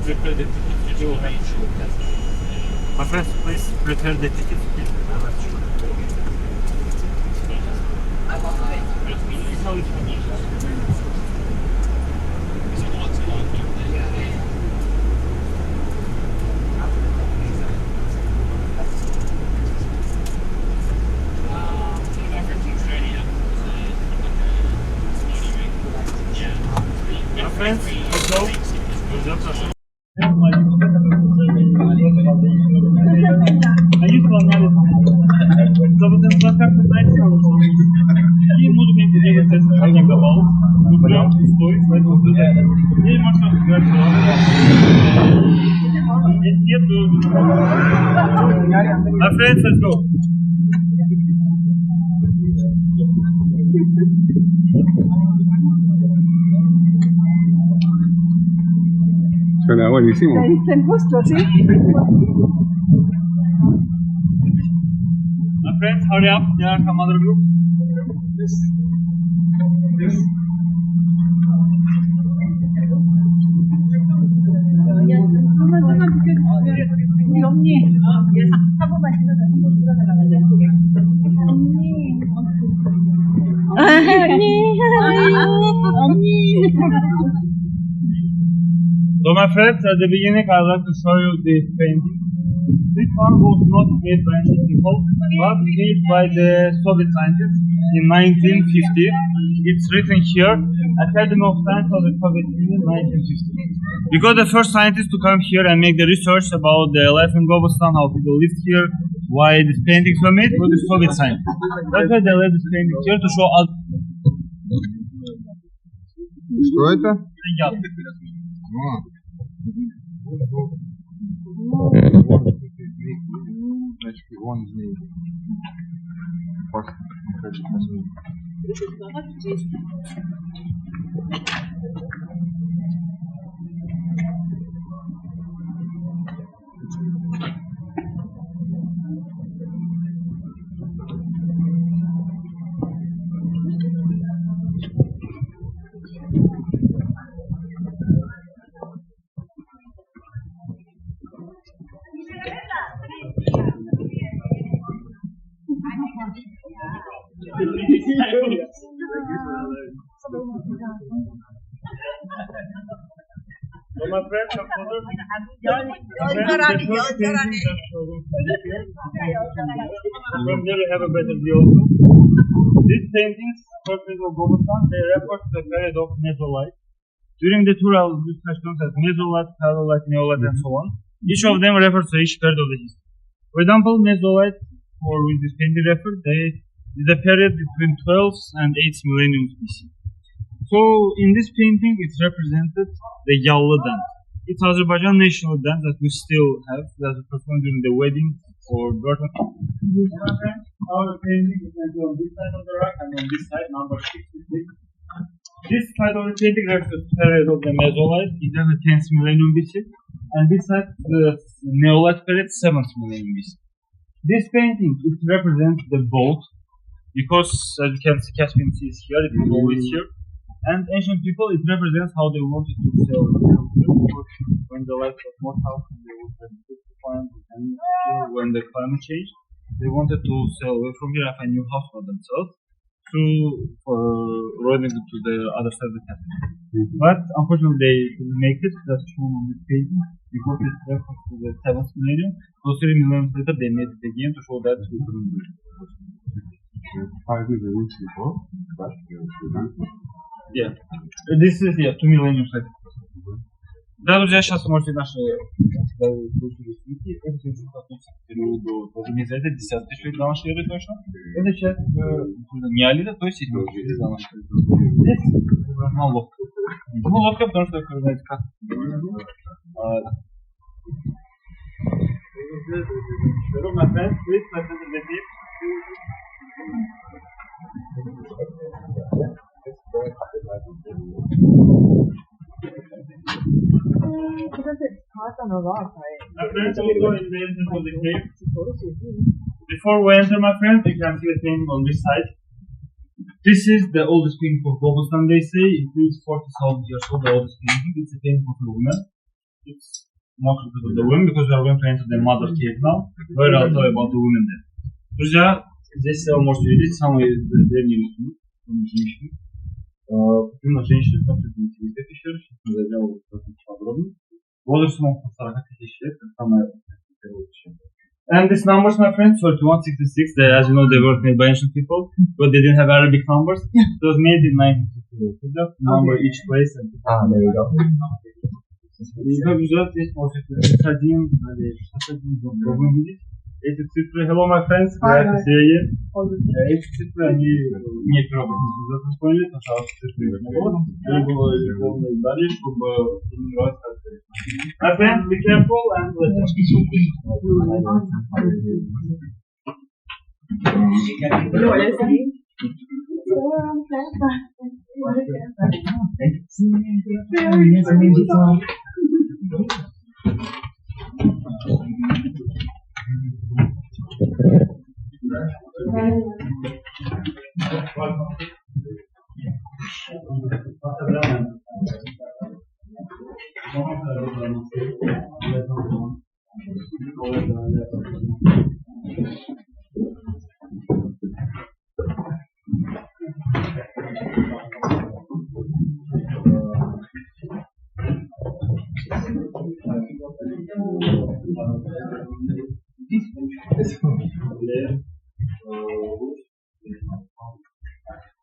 prepare the tickets. You will have to show that. My friends, please prepare the tickets. Friends, let's go. My friends, let's go. Suena buenísimo. El justo, ¿sí? My friends, hurry up. There are some other groups. This. So my friends, at the beginning I'd like to show you this painting. This one was not made by any people, but made by the Soviet scientists in 1950. It's written here, Academy of Science of the Soviet Union, 1950. Because the first scientists to come here and make the research about the life in Gobustan, how people lived here, why these paintings were made, were the Soviet scientists. That's why they left this painting here to show us. Что это? Значит, вон змей. So my friends, from there we have a better view also. These paintings, first of Gobustan, they refer to the period of Mesolite. During the tour, I will discuss concepts Mesolite, Paleolite, Neolite, and so on. Each of them refers to each period of the history. For example, Mesolite, or with this painting referred, is the period between 12th and 8th millennium BC. So in this painting, it's represented the Yallı dance. It's Azerbaijan national dance that we still have, that's performed during the wedding or birth. Our painting is on this side of the rack and on this side, number 66. This side of the painting refers to the period of the Mesolite, it's the 10th millennium BC, and this side, the Neolite period, 7th millennium BC. This painting, it represents the boat, because as you can see, Caspian Sea is here, it is always here. And ancient people, it represents how they wanted to sell when the life was more tough, they wanted to find, and when the climate changed, they wanted to sell away from here and find a new house for themselves for rolling it to the other side of the Caspian. But unfortunately, they didn't make it. That's shown on this painting because it refers to the 7th millennium. So 3 millennium later, they made it again to show that we couldn't do it. Yeah, this is 2 millennium later. Да, друзья, сейчас вы можете наши до Мезолита, 10 тысяч лет до нашей эры точно. Это часть неолита, то есть 7 тысяч лет до нашей эры. Здесь лодка. Ну, лодка, потому что, как знаете, как. My friends, please present the tape. Before we enter, my friends, you can see the painting on this side. This is the oldest painting of Gobustan, they say. It is 40,000 years old, the oldest painting. It's a painting of a woman. it's mostly because of the women, because we are going to enter the mother cave now, where I'll tell you about the women there. Друзья, здесь вы можете видеть самые древние механизмы. Именно женщины, которые в пещере, сейчас мы зайдем подробно. Возрастом около 40 тысяч лет, как самая первая пещера. And these numbers, my friends, 31, 66, they, as you know, they were made by ancient people, but they didn't have Arabic numbers. It was made in 1958. So just number each place. And there you go. Эти цифры, hello my friends, glad to see you. Эти цифры, они не проблемы. Запомнили, пожалуйста, цифры. Они были сделаны далее, чтобы тренировать как-то. My friends, be careful and let's go.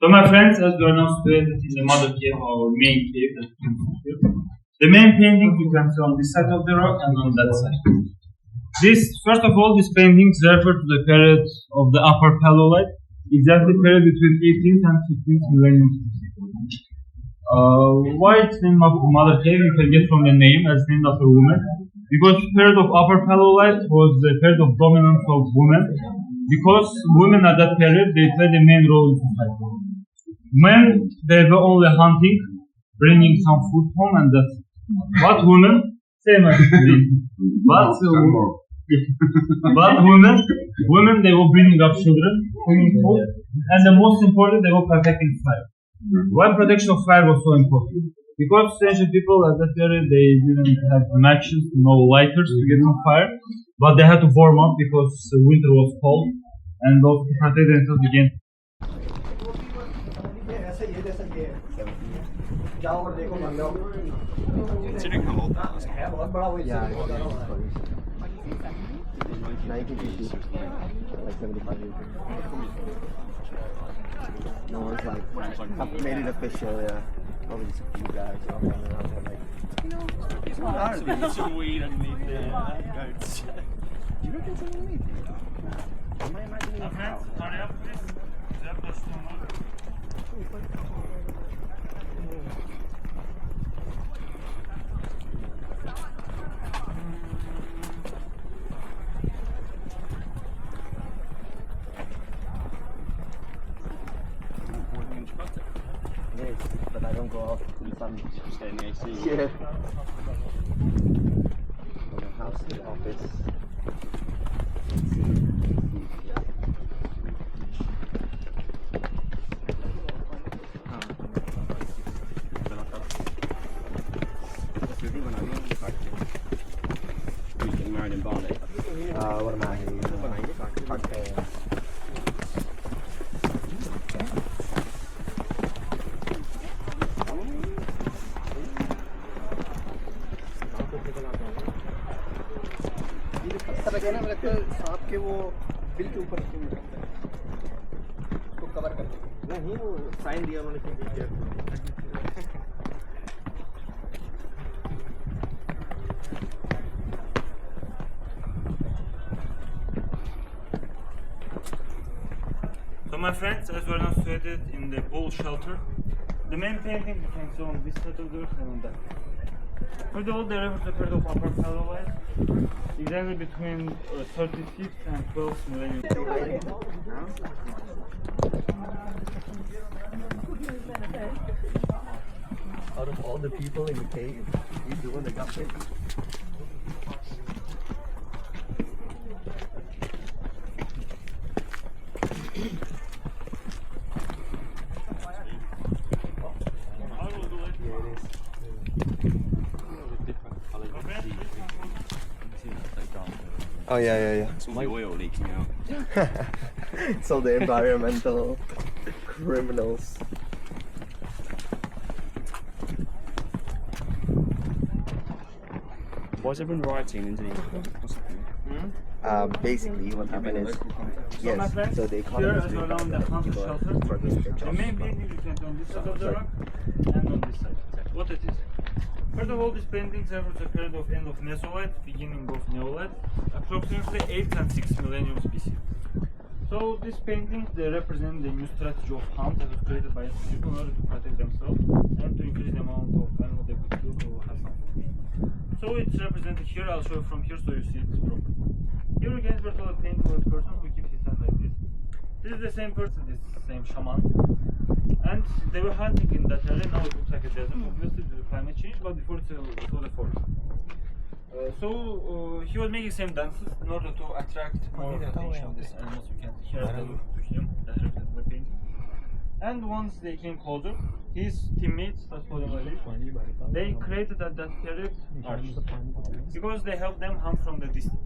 So my friends, as we are now situated in the mother cave or main cave, as you can see here, the main paintings you can see on this side of the rock and on that side. First of all, these paintings refer to the period of the Upper Paleolite, exactly period between 18th and 15th millennium. Why it's named after mother cave? You can get from the name as named after woman. Because the period of Upper Paleolite was the period of dominance of women. Because women at that period, they played the main role in society. Men, they were only hunting, bringing some food home, and that's it. But women, same as but women, they were bringing up children, bringing food, and the most important, they were protecting fire. Why protection of fire was so important? Because ancient people at that period, they didn't have matches, no lighters to get on fire, but they had to warm up because winter was cold, and also to protect themselves against. Considering how old that was. Yeah, 1950s, like 75 years ago. No one's like, I've made it official, yeah. Probably just a few guys walking around like, it's not hard. There's some weed underneath there. Goats. Do you reckon someone weed? Nah. Am I imagining a cow? Yes, but I don't go out in the sun. Just stay in the AC. Yeah. From the house to the office. Getting married in Bali. What am I here? सांप के वो bill के ऊपर रखता है तो cover कर नहीं वो साइन दिया उन्होंने So my friends, as we're now situated in the bull shelter, the main painting you can see on this side of the earth and on that. For the old they refer to the period of Upper Paleolite, exactly between 36th and 12th millennium. Out of all the people in the cave, he's the one that got picked. Oh yeah. It's all the oil leaking out. It's all the environmental criminals. Why is everyone rioting in Indonesia? What's happening? Basically, what happened is, So my friends, so the here economy is is doing around the bad. hunter People are shelter. struggling to get The jobs. main painting you can see on this side of the rock and on this side. What it is? First of all, these paintings refer to a period of end of Mesolith, beginning of Neolith, approximately 8th and 6th millennium BC. So these paintings, they represent the new strategy of hunt that was created by people in order to protect themselves and to increase the amount of animal they could kill to have some food. So it's represented here. I'll show you from here so you see this properly. Here again we're told a painting of a person who keeps his hand like this. This is the same person, this same shaman. And they were hunting in that area. Now it looks like a desert, obviously due to climate change, but before it was a forest. So he was making same dances in order to attract more attention of these animals. You can hear the look to him that represented the painting. And once they came closer, his teammates, let's call them like this, they created at that period archers because they helped them hunt from the distance.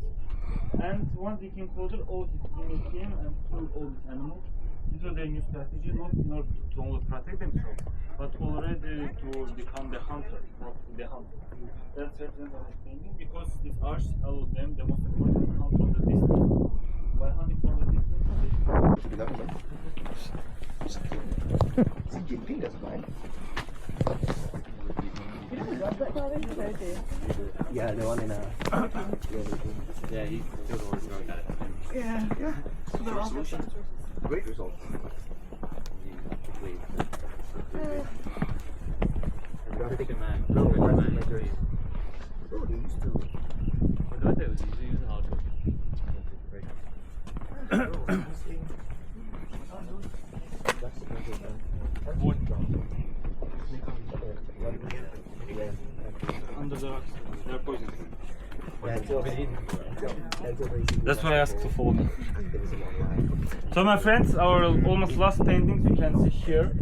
And once they came closer, all his teammates came and killed all these animals. This was their new strategy, not in order to only protect themselves, but already to become the hunter, not the hunter. That's represented by this painting because this arch allowed them the most important hunt from the distance. By hunting from the distance, Xi Jinping doesn't mind. Yeah, the one in Yeah, he feels always very bad at it. yeah. Great result. Good man. No, Good that's man. my dream. Oh, they used to. What do I do? He was a hard worker. under the rocks, they're poisonous. Yeah, That's why I asked to follow me. So my friends, our almost last paintings you can see here.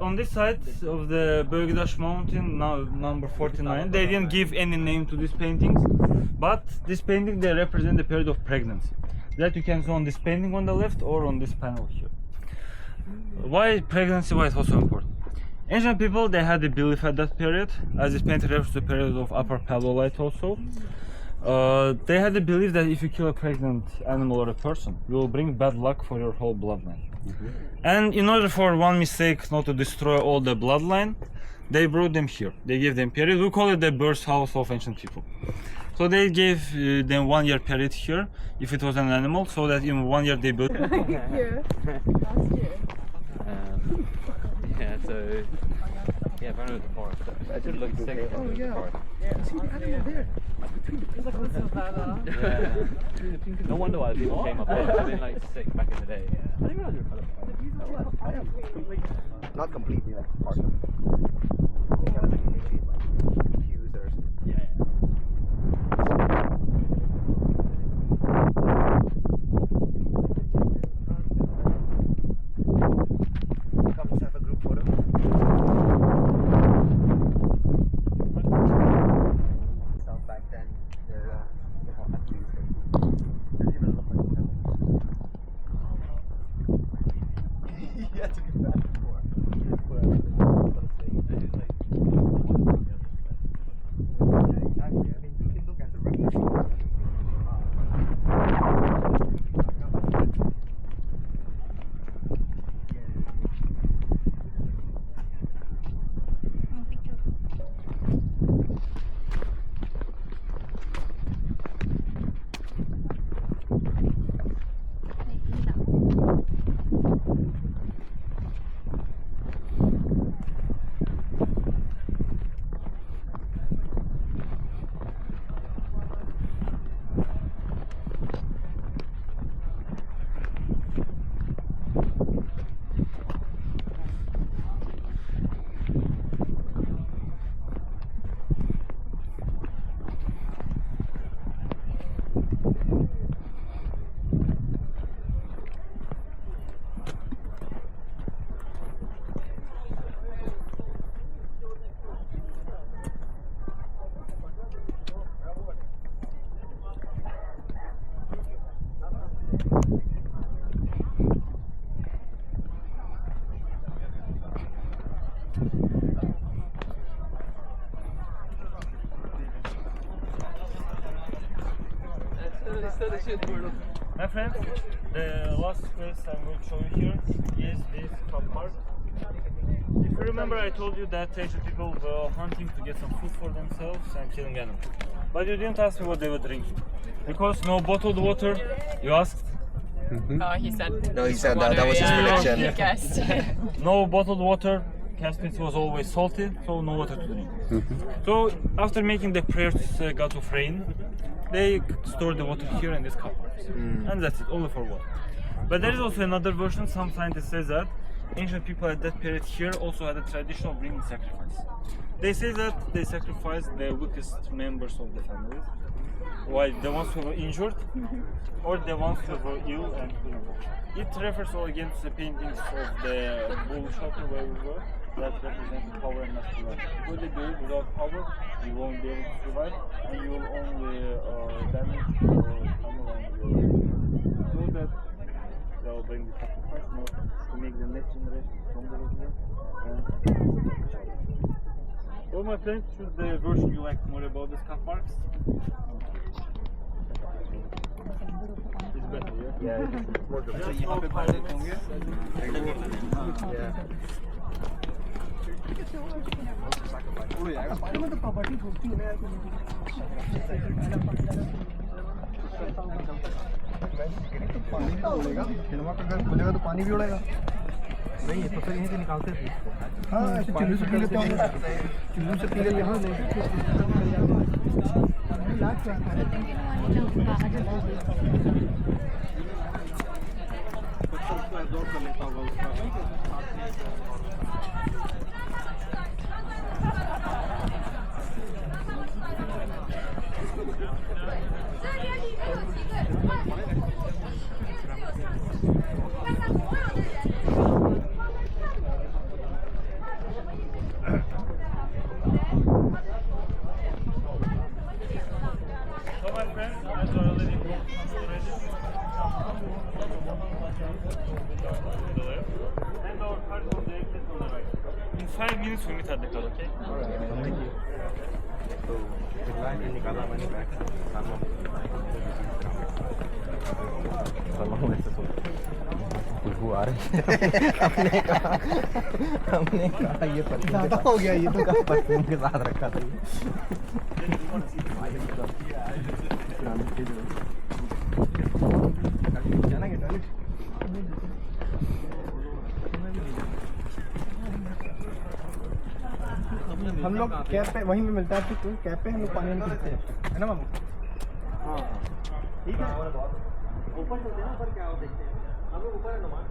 On this side of the Bölgedaş mountain, now number 49, they didn't give any name to these paintings, but this painting they represent the period of pregnancy. That you can see on this painting on the left or on this panel here. Why pregnancy? Why it's also important? Ancient people, they had a belief at that period, as this painting refers to the period of Upper Paleolith also. They had a belief that if you kill a pregnant animal or a person, you will bring bad luck for your whole bloodline. And in order for one mistake not to destroy all the bloodline, they brought them here. They gave them period. We call it the birth house of ancient people. So they gave them 1 year period here, if it was an animal, so that in 1 year they built. Here, last year. Yeah, so yeah, run over the forest. It did look sick. Oh, yeah. The forest. See the animal there? Yeah. No wonder why the people came up here. They didn't like sick back in the day. I didn't realize you were colourblind. I am completely, not completely, like partially. I think I'm like maybe like hues or something. Yeah. Come, let's have a group photo. So back then, they're athletes. Doesn't even look like a family. You had to be back before. My friends, the last place I will show you here is this car park. If you remember, I told you that Asian people were hunting to get some food for themselves and killing animals. But you didn't ask me what they were drinking. Because no bottled water, you asked. Oh, he said. No, he said that was his prediction. He guessed. No bottled water. Caspian was always salty, so no water to drink. So after making the prayers to God of rain, they store the water here in this cup. And that's it, only for water. But there is also another version. Some scientists say that ancient people at that period here also had a tradition of bringing sacrifice. They say that they sacrificed the weakest members of the family, while the ones who were injured or the ones who were ill and vulnerable. It refers all again to the paintings of the bull shelter where we were that represent power and masculinity. What they do without power, you won't be able to survive and you will only damage your family and your so that they will bring the sacrifice more to make the next generation stronger as well. So my friends, should the version you like more about the scuff marks? It's better, yeah? Yeah, it's more good. So यहाँ पे बात देते होंगे? Yeah. पानी में तो property घूमती है ना तो पानी भी उड़ेगा सिनेमा का अगर खुलेगा तो पानी भी उड़ेगा नहीं है तो फिर यहीं से निकालते थे हाँ पानी से पी लेते हैं चुल्लू से पी ले यहाँ In 5 minutes we meet at the car, okay? Alright, thank you. खुशबू आ रही है हमने कहा ये ज़्यादा हो गया ये तो कहा परफ्यूम के साथ रखा था हम लोग कैब पे वहीं में मिलता है तो कैब पे हम लोग पानी में पीते हैं है ना मामू हाँ ठीक है ऊपर चलते हैं ऊपर क्या हो देखते हैं हम लोग ऊपर है नुमान